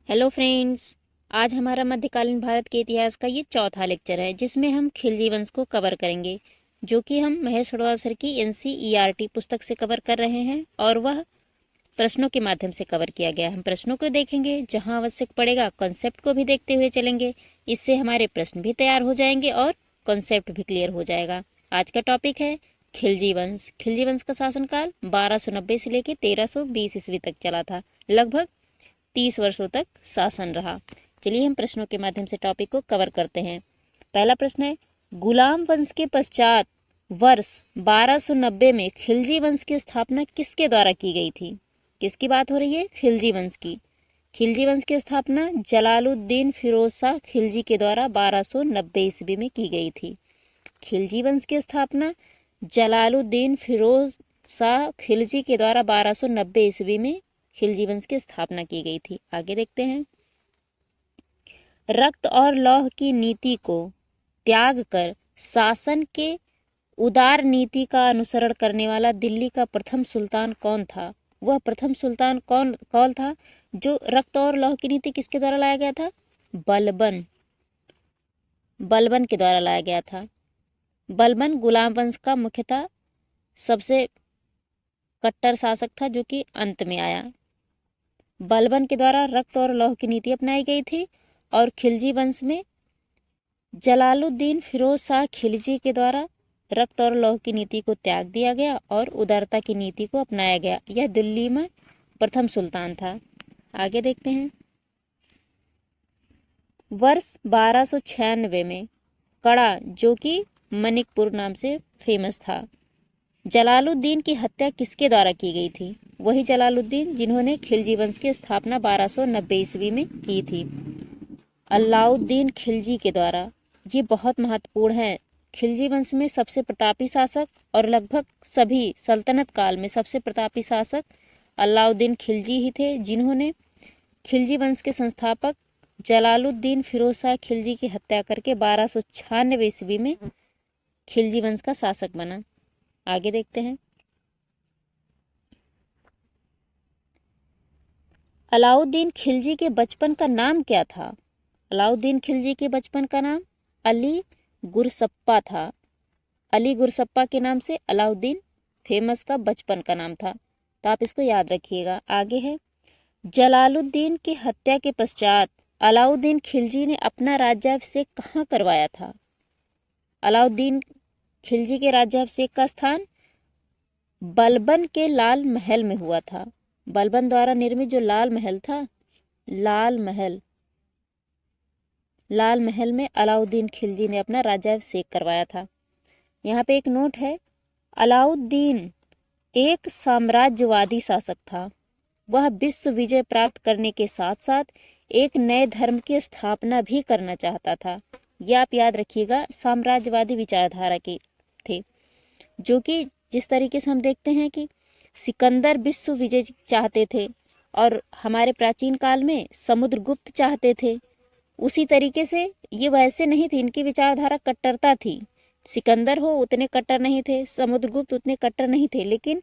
Hello friends. आज हमारा मध्यकालीन भारत के इतिहास का ये चौथा लेक्चर है जिसमें हम खिलजी वंश को कवर करेंगे, जो कि हम महेश हुडवा सर की NCERT पुस्तक से कवर कर रहे हैं और वह प्रश्नों के माध्यम से कवर किया गया। हम प्रश्नों को देखेंगे, जहां आवश्यक पड़ेगा कॉन्सेप्ट को भी देखते हुए चलेंगे। इससे हमारे प्रश्न भी तैयार हो जाएंगे और कॉन्सेप्ट भी क्लियर हो जाएगा। आज का टॉपिक है खिलजी वंश। खिलजी वंश का शासनकाल 1290 से लेकर 1320 ईस्वी तक चला था। लगभग 30 वर्षों तक शासन रहा। चलिए हम प्रश्नों के माध्यम से टॉपिक को कवर करते हैं। पहला प्रश्न है, गुलाम वंश के पश्चात वर्ष 1290 में खिलजी वंश की स्थापना किसके द्वारा की गई थी? किसकी बात हो रही है? खिलजी वंश की। खिलजी वंश की स्थापना जलालुद्दीन फिरोज शाह खिलजी के द्वारा 1290 ईस्वी में की गई थी। खिलजी वंश की स्थापना जलालुद्दीन फिरोज शाह खिलजी के द्वारा 1290 ईस्वी में खिलजी वंश की स्थापना की गई थी। आगे देखते हैं। रक्त और लौह की नीति को त्याग कर शासन के उदार नीति का अनुसरण करने वाला दिल्ली का प्रथम सुल्तान कौन था? वह प्रथम सुल्तान कौन था जो रक्त और लौह की नीति किसके द्वारा लाया गया था? बलबन के द्वारा लाया गया था। बलबन गुलाम वंश का मुख्यतः सबसे कट्टर शासक था, जो कि अंत में आया। बलबन के द्वारा रक्त और लौह की नीति अपनाई गई थी और खिलजी वंश में जलालुद्दीन फिरोज शाह खिलजी के द्वारा रक्त और लौह की नीति को त्याग दिया गया और उदारता की नीति को अपनाया गया। यह दिल्ली में प्रथम सुल्तान था। आगे देखते हैं। वर्ष 1296 में कड़ा, जो कि मनिकपुर नाम से फेमस था, जलालुद्दीन की हत्या किसके द्वारा की गई थी? वही जलालुद्दीन जिन्होंने खिलजी वंश की स्थापना 1290 ईस्वी में की थी, अलाउद्दीन खिलजी के द्वारा। ये बहुत महत्वपूर्ण है। खिलजी वंश में सबसे प्रतापी शासक और लगभग सभी सल्तनत काल में सबसे प्रतापी शासक अलाउद्दीन खिलजी ही थे, जिन्होंने खिलजी वंश के संस्थापक जलालुद्दीन फिरोज शाह खिलजी की हत्या करके 1296 ईस्वी में खिलजी वंश का शासक बना। आगे देखते हैं। अलाउद्दीन खिलजी के बचपन का नाम क्या था? अलाउद्दीन खिलजी के बचपन का नाम अली गुरसप्पा था। अली गुरसप्पा के नाम से अलाउद्दीन फेमस का बचपन का नाम था, तो आप इसको याद रखिएगा। आगे है, जलालुद्दीन की हत्या के पश्चात अलाउद्दीन खिलजी ने अपना राज्याभिषेक कहाँ करवाया था? अलाउद्दीन खिलजी के राज्याभिषेक का स्थान बलबन के लाल महल में हुआ था। बलबन द्वारा निर्मित जो लाल महल था, लाल महल में अलाउद्दीन खिलजी ने अपना राज्याभिषेक करवाया था। यहाँ पे एक नोट है, अलाउद्दीन एक साम्राज्यवादी शासक था। वह विश्व विजय प्राप्त करने के साथ साथ एक नए धर्म की स्थापना भी करना चाहता था। यह आप याद रखिएगा, साम्राज्यवादी विचारधारा के थे, जो कि जिस तरीके से हम देखते हैं कि सिकंदर विश्व विजय चाहते थे और हमारे प्राचीन काल में समुद्रगुप्त चाहते थे, उसी तरीके से ये वैसे नहीं थे। इनकी विचारधारा कट्टरता थी। सिकंदर हो उतने कट्टर नहीं थे, समुद्रगुप्त उतने कट्टर नहीं थे, लेकिन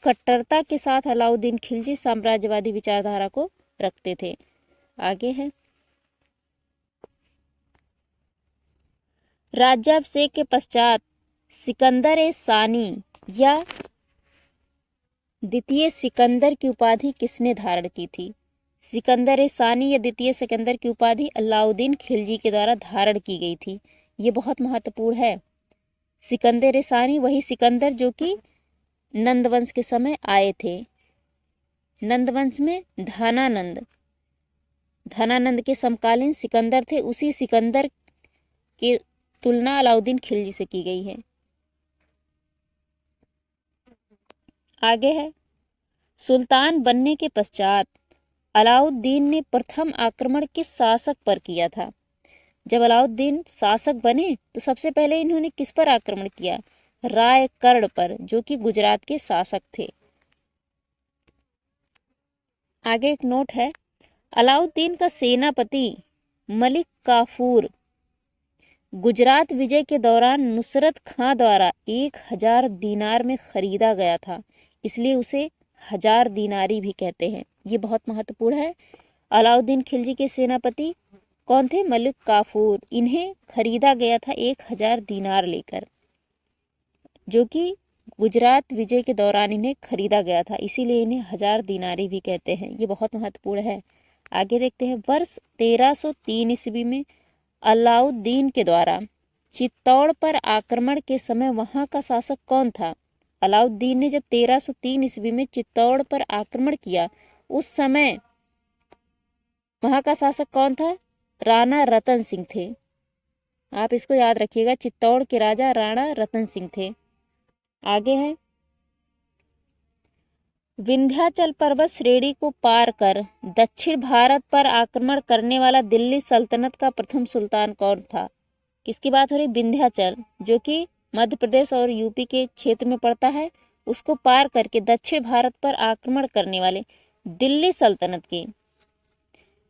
कट्टरता के साथ अलाउद्दीन खिलजी साम्राज्यवादी विचारधारा को रखते थे। आगे है, राज्याभिषेक के पश्चात सिकंदर ए सानी या द्वितीय सिकंदर की उपाधि किसने धारण की थी? सिकंदर ए सानी या द्वितीय सिकंदर की उपाधि अलाउद्दीन खिलजी के द्वारा धारण की गई थी। ये बहुत महत्वपूर्ण है। सिकंदर ए सानी वही सिकंदर जो कि नंदवंश के समय आए थे। नंदवंश में धनानंद के समकालीन सिकंदर थे। उसी सिकंदर की तुलना अलाउद्दीन खिलजी से की गई है। आगे है, सुल्तान बनने के पश्चात अलाउद्दीन ने प्रथम आक्रमण किस शासक पर किया था? जब अलाउद्दीन शासक बने तो सबसे पहले इन्होंने किस पर आक्रमण किया? रायकर्ण पर, जो कि गुजरात के शासक थे। आगे एक नोट है, अलाउद्दीन का सेनापति मलिक काफूर गुजरात विजय के दौरान नुसरत खां द्वारा 1000 दीनार में खरीदा गया था, इसलिए उसे 1000 दीनारी भी कहते हैं। ये बहुत महत्वपूर्ण है। अलाउद्दीन खिलजी के सेनापति कौन थे? मलिक काफूर। इन्हें खरीदा गया था 1000 दीनार लेकर, जो कि गुजरात विजय के दौरान इन्हें खरीदा गया था, इसीलिए इन्हें 1000 दीनारी भी कहते हैं। ये बहुत महत्वपूर्ण है। आगे देखते हैं। वर्ष 1303 ईस्वी में अलाउद्दीन के द्वारा चित्तौड़ पर आक्रमण के समय वहां का शासक कौन था? अलाउद्दीन ने जब 1303 ईस्वी में चित्तौड़ पर आक्रमण किया, उस समय वहां का शासक कौन था? राणा रतन सिंह थे। आप इसको याद रखिएगा, चित्तौड़ के राजा राणा रतन सिंह थे। आगे है। विंध्याचल पर्वत श्रेणी को पार कर दक्षिण भारत पर आक्रमण करने वाला दिल्ली सल्तनत का प्रथम सुल्तान कौन था? किसकी बात हो रही? विंध्याचल, जो कि मध्य प्रदेश और यूपी के क्षेत्र में पड़ता है, उसको पार करके दक्षिण भारत पर आक्रमण करने वाले दिल्ली सल्तनत के,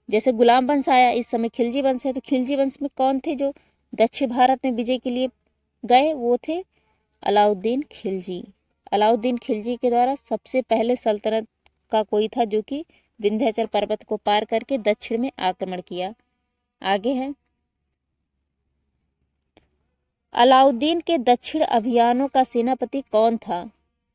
जैसे गुलाम वंश आया, इस समय खिलजी वंश है, तो खिलजी वंश में कौन थे जो दक्षिण भारत में विजय के लिए गए? वो थे अलाउद्दीन खिलजी। अलाउद्दीन खिलजी के द्वारा सबसे पहले सल्तनत का कोई था जो कि विंध्याचल पर्वत को पार करके दक्षिण में आक्रमण किया। आगे है। अलाउद्दीन के दक्षिण अभियानों का सेनापति कौन था?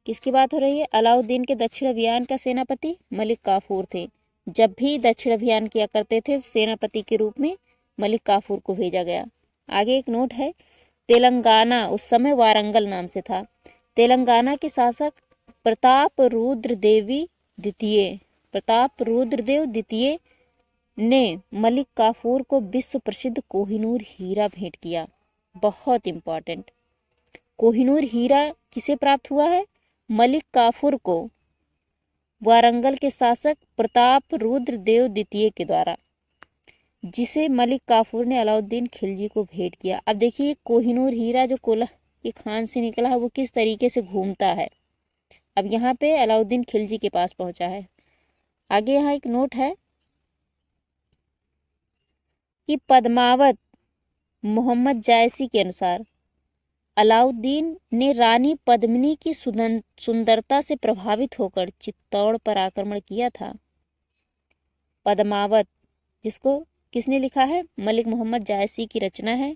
किसकी बात हो रही है? अलाउद्दीन के दक्षिण अभियान का सेनापति मलिक काफूर थे। जब भी दक्षिण अभियान किया करते थे, सेनापति के रूप में मलिक काफूर को भेजा गया। आगे एक नोट है। तेलंगाना उस समय वारंगल नाम से था। तेलंगाना के शासक प्रताप रुद्र देव द्वितीय ने मलिक काफूर को विश्व प्रसिद्ध कोहिनूर हीरा भेंट किया। बहुत इंपॉर्टेंट। कोहिनूर हीरा किसे प्राप्त हुआ है? मलिक काफूर को वारंगल के शासक प्रताप रुद्र देव द्वितीय के द्वारा, जिसे मलिक काफूर ने अलाउद्दीन खिलजी को भेंट किया। अब देखिए, कोहिनूर हीरा जो कोला के खान से निकला है, वो किस तरीके से घूमता है। अब यहाँ पे अलाउद्दीन खिलजी के पास पहुंचा है। आगे यहाँ एक नोट है कि पद्मावत मोहम्मद जायसी के अनुसार अलाउद्दीन ने रानी पद्मिनी की सुंदरता से प्रभावित होकर चित्तौड़ पर आक्रमण किया था। पद्मावत, जिसको किसने लिखा है? मलिक मोहम्मद जायसी की रचना है।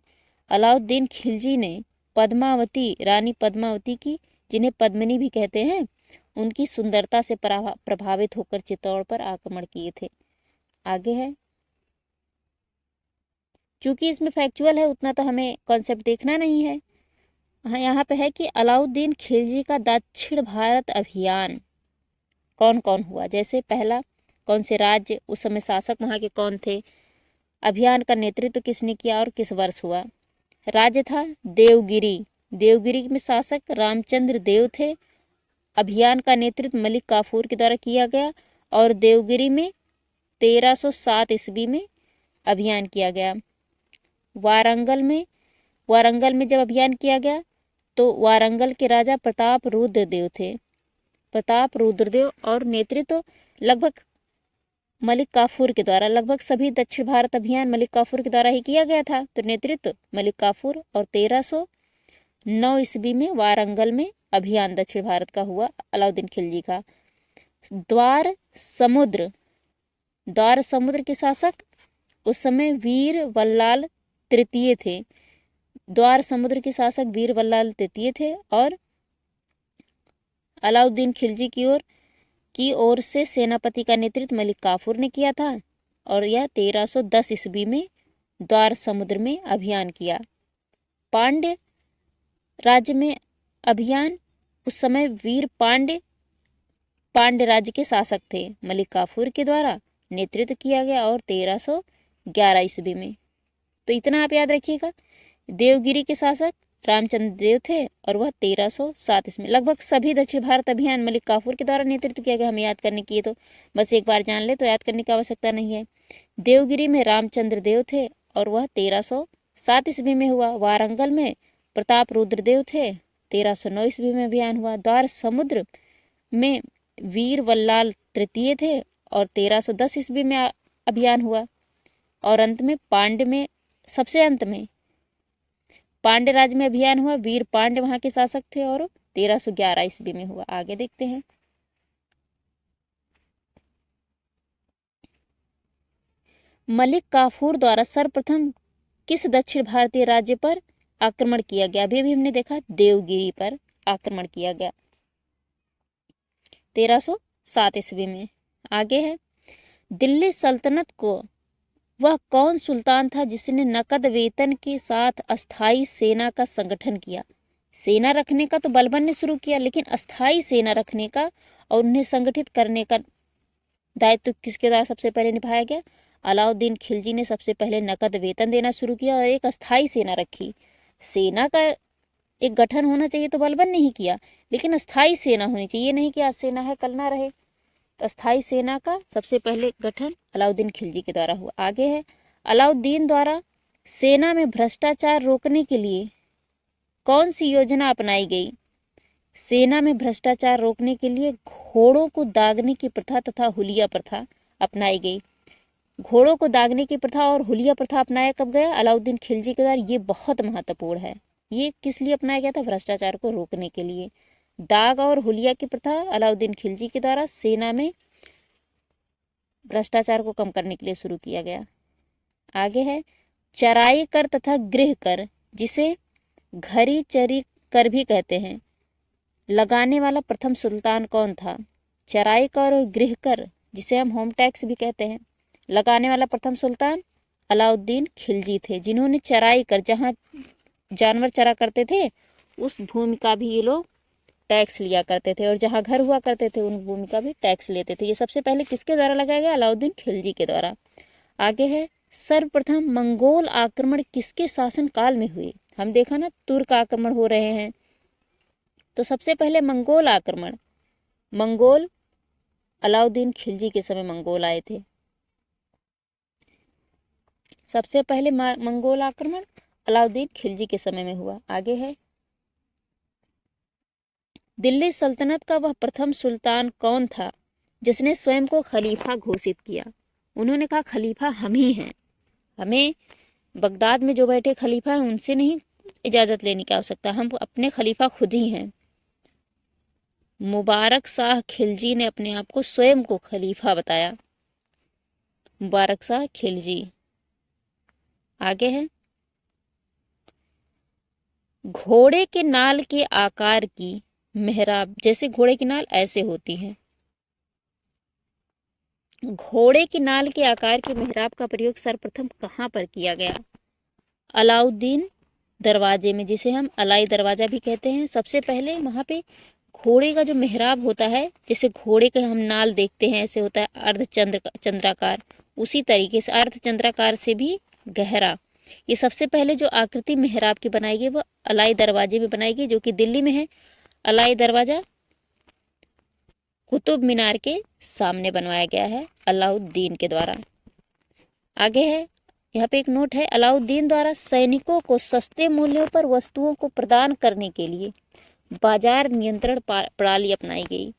अलाउद्दीन खिलजी ने रानी पद्मावती की, जिन्हें पद्मिनी भी कहते हैं, उनकी सुंदरता से प्रभावित होकर चित्तौड़ पर आक्रमण किए थे। आगे है। चूंकि इसमें फैक्चुअल है, उतना तो हमें कॉन्सेप्ट देखना नहीं है। हाँ, यहाँ पे है कि अलाउद्दीन खिलजी का दक्षिण भारत अभियान कौन कौन हुआ। जैसे पहला, कौन से राज्य, उस समय शासक वहाँ के कौन थे, अभियान का नेतृत्व किसने किया और किस वर्ष हुआ। राज्य था देवगिरी। देवगिरी में शासक रामचंद्र देव थे। अभियान का नेतृत्व मलिक काफूर के द्वारा किया गया और देवगिरी में 1307 ईस्वी में अभियान किया गया। वारंगल में जब अभियान किया गया तो वारंगल के राजा प्रताप रुद्रदेव थे। प्रताप रुद्रदेव और नेतृत्व लगभग मलिक काफूर के द्वारा, लगभग सभी दक्षिण भारत अभियान मलिक काफूर के द्वारा ही किया गया था, तो नेतृत्व मलिक काफूर। और 1309 ईस्वी में वारंगल में अभियान दक्षिण भारत का हुआ अलाउद्दीन खिलजी का। द्वार समुद्र के शासक उस समय वीर वल्लाल तृतीय थे। द्वार समुद्र के शासक वीर वल्लाल तृतीय थे और अलाउद्दीन खिलजी की ओर से सेनापति का नेतृत्व मलिक काफूर ने किया था और यह 1310 ईस्वी में द्वार समुद्र में अभियान किया। पांड्य राज्य में अभियान, उस समय वीर पांड्य राज्य के शासक थे, मलिक काफूर के द्वारा नेतृत्व किया गया और 1311 ईस्वी में। तो इतना आप याद रखिएगा। देवगिरी के शासक रामचंद्र देव थे और वह 1307 ईस्वी में। लगभग सभी दक्षिण भारत अभियान मलिक काफूर के द्वारा नेतृत्व किया गया। हमें याद करने की, तो बस एक बार जान ले तो याद करने की आवश्यकता नहीं है। देवगिरी में रामचंद्र देव थे और वह 1307 ईस्वी में हुआ। वारंगल में प्रताप रुद्रदेव थे, 1309 ईस्वी में अभियान हुआ। द्वार समुद्र में वीर वल्लाल तृतीय थे और 1310 ईस्वी में अभियान हुआ। और अंत में सबसे अंत में पांड्य राज्य में अभियान हुआ। वीर पांड्य वहां के शासक थे और 1311 ईस्वी में हुआ। आगे देखते हैं। मलिक काफूर द्वारा सर्वप्रथम किस दक्षिण भारतीय राज्य पर आक्रमण किया गया? अभी अभी हमने देखा देवगिरी पर आक्रमण किया गया 1307 ईस्वी में। आगे है, दिल्ली सल्तनत को वह कौन सुल्तान था जिसने नकद वेतन के साथ अस्थाई सेना का संगठन किया? सेना रखने का तो बलबन ने शुरू किया, लेकिन अस्थाई सेना रखने का और उन्हें संगठित करने का दायित्व किसके द्वारा सबसे पहले निभाया गया? अलाउद्दीन खिलजी ने सबसे पहले नकद वेतन देना शुरू किया और एक अस्थाई सेना रखी। सेना का एक गठन होना चाहिए तो बलबन ने ही किया, लेकिन अस्थाई सेना होनी चाहिए, ये नहीं कि आज सेना है कल ना रहे। तो अस्थाई सेना का सबसे पहले गठन अलाउद्दीन खिलजी के द्वारा हुआ। आगे है, अलाउद्दीन द्वारा सेना में भ्रष्टाचार रोकने के लिए कौन सी योजना अपनाई गई? सेना में भ्रष्टाचार रोकने के लिए घोड़ों को दागने की प्रथा तथा हुलिया प्रथा अपनाई गई। घोड़ों को दागने की प्रथा और हुलिया प्रथा अपनाया कब गया? अलाउद्दीन खिलजी के द्वारा। ये बहुत महत्वपूर्ण है। ये किस लिए अपनाया गया था? भ्रष्टाचार को रोकने के लिए। दाग और हुलिया की प्रथा अलाउद्दीन खिलजी के द्वारा सेना में भ्रष्टाचार को कम करने के लिए शुरू किया गया। आगे है, चराई कर तथा गृह कर, जिसे घरी चरी कर भी कहते हैं, लगाने वाला प्रथम सुल्तान कौन था? चराई कर और गृह कर, जिसे हम होम टैक्स भी कहते हैं, लगाने वाला प्रथम सुल्तान अलाउद्दीन खिलजी थे, जिन्होंने चराई कर, जहाँ जानवर चरा करते थे उस भूमि का भी ये लोग टैक्स लिया करते थे, और जहाँ घर हुआ करते थे उन भूमि का भी टैक्स लेते थे। ये सबसे पहले किसके द्वारा लगाया गया? अलाउद्दीन खिलजी के द्वारा। आगे है, सर्वप्रथम मंगोल आक्रमण किसके शासन काल में हुए? हम देखा ना तुर्क आक्रमण हो रहे हैं, तो सबसे पहले मंगोल आक्रमण, मंगोल अलाउद्दीन खिलजी के समय मंगोल आए थे। सबसे पहले मंगोल आक्रमण अलाउद्दीन खिलजी के समय में हुआ। आगे है, दिल्ली सल्तनत का वह प्रथम सुल्तान कौन था जिसने स्वयं को खलीफा घोषित किया? उन्होंने कहा खलीफा हम ही हैं, हमें बगदाद में जो बैठे खलीफा हैं उनसे नहीं इजाजत लेने की आवश्यकता, हम अपने खलीफा खुद ही हैं। मुबारक शाह खिलजी ने अपने आप को स्वयं को खलीफा बताया, मुबारक शाह खिलजी। आगे है, घोड़े के नाल के आकार की मेहराब, जैसे घोड़े की नाल ऐसे होती है, घोड़े की नाल के आकार की मेहराब का प्रयोग सर्वप्रथम कहाँ पर किया गया? अलाउद्दीन दरवाजे में, जिसे हम अलाई दरवाजा भी कहते हैं। सबसे पहले वहाँ पे घोड़े का जो मेहराब होता है, जैसे घोड़े के हम नाल देखते हैं ऐसे होता है चंद्राकार, उसी तरीके से अर्धचंद्राकार से भी गहरा, ये सबसे पहले जो आकृति मेहराब की बनाई गई वो अलाई दरवाजे में बनाई गई, जो कि दिल्ली में है। अलाई दरवाजा कुतुब मीनार के सामने बनवाया गया है अलाउद्दीन के द्वारा। आगे है, यहाँ पे एक नोट है, अलाउद्दीन द्वारा सैनिकों को सस्ते मूल्यों पर वस्तुओं को प्रदान करने के लिए बाजार नियंत्रण प्रणाली अपनाई गई।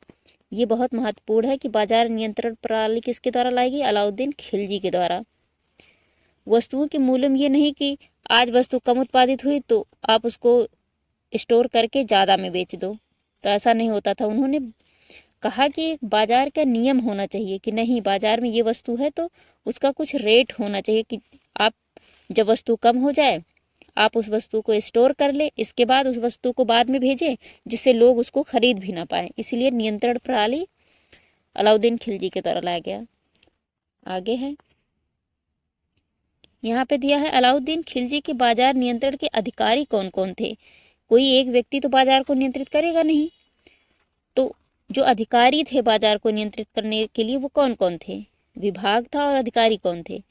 ये बहुत महत्वपूर्ण है कि बाजार नियंत्रण प्रणाली किसके द्वारा लाई गई? अलाउद्दीन खिलजी के द्वारा। वस्तुओं के मूल्य में ये नहीं कि आज वस्तु कम उत्पादित हुई तो आप उसको स्टोर करके ज़्यादा में बेच दो, तो ऐसा नहीं होता था। उन्होंने कहा कि एक बाजार का नियम होना चाहिए कि नहीं, बाजार में ये वस्तु है तो उसका कुछ रेट होना चाहिए कि आप जब वस्तु कम हो जाए आप उस वस्तु को स्टोर कर ले, इसके बाद उस वस्तु को बाद में भेजें जिससे लोग उसको खरीद भी ना पाए। इसलिए नियंत्रण प्रणाली अलाउद्दीन खिलजी के द्वारा लाया गया। आगे है, यहाँ पे दिया है अलाउद्दीन खिलजी के बाजार नियंत्रण के अधिकारी कौन कौन थे? कोई एक व्यक्ति तो बाजार को नियंत्रित करेगा नहीं, तो जो अधिकारी थे बाजार को नियंत्रित करने के लिए वो कौन कौन थे? विभाग था और अधिकारी कौन थे?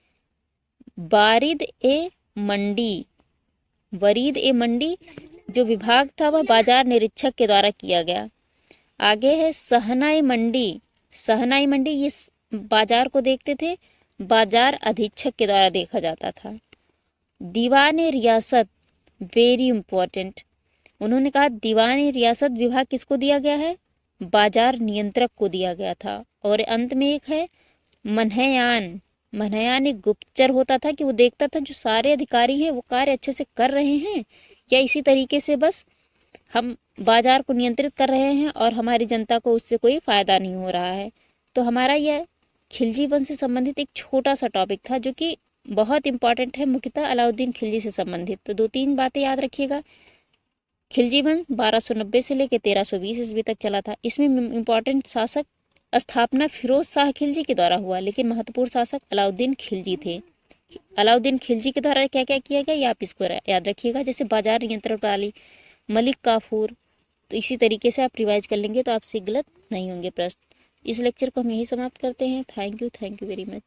वरीद ए मंडी जो विभाग था वह बाजार निरीक्षक के द्वारा किया गया। आगे है, सहनाई मंडी ये बाजार को देखते थे, बाजार अधीक्षक के द्वारा देखा जाता था। दीवाने रियासत, वेरी इंपॉर्टेंट, उन्होंने कहा दीवाने रियासत विभाग किसको दिया गया है? बाजार नियंत्रक को दिया गया था। और अंत में एक है मनहयान एक गुप्तचर होता था कि वो देखता था जो सारे अधिकारी हैं वो कार्य अच्छे से कर रहे हैं या इसी तरीके से बस हम बाजार को नियंत्रित कर रहे हैं और हमारी जनता को उससे कोई फायदा नहीं हो रहा है। तो हमारा यह खिलजी वंश से संबंधित एक छोटा सा टॉपिक था जो कि बहुत इंपॉर्टेंट है, मुख्यतः अलाउद्दीन खिलजी से संबंधित। तो 2-3 बातें याद रखिएगा। खिलजी वंश 1290 से लेकर 1320 ईस्वी तक चला था। इसमें इंपॉर्टेंट शासक स्थापना फिरोज शाह खिलजी के द्वारा हुआ, लेकिन महत्वपूर्ण शासक अलाउद्दीन खिलजी थे। अलाउद्दीन खिलजी के द्वारा क्या क्या किया गया, ये आप इसको याद रखिएगा। जैसे बाजार नियंत्रण प्रणाली, मलिक काफूर। तो इसी तरीके से आप रिवाइज कर लेंगे तो आपसे गलत नहीं होंगे प्रश्न। इस लेक्चर को हम यही समाप्त करते हैं। Thank you very much.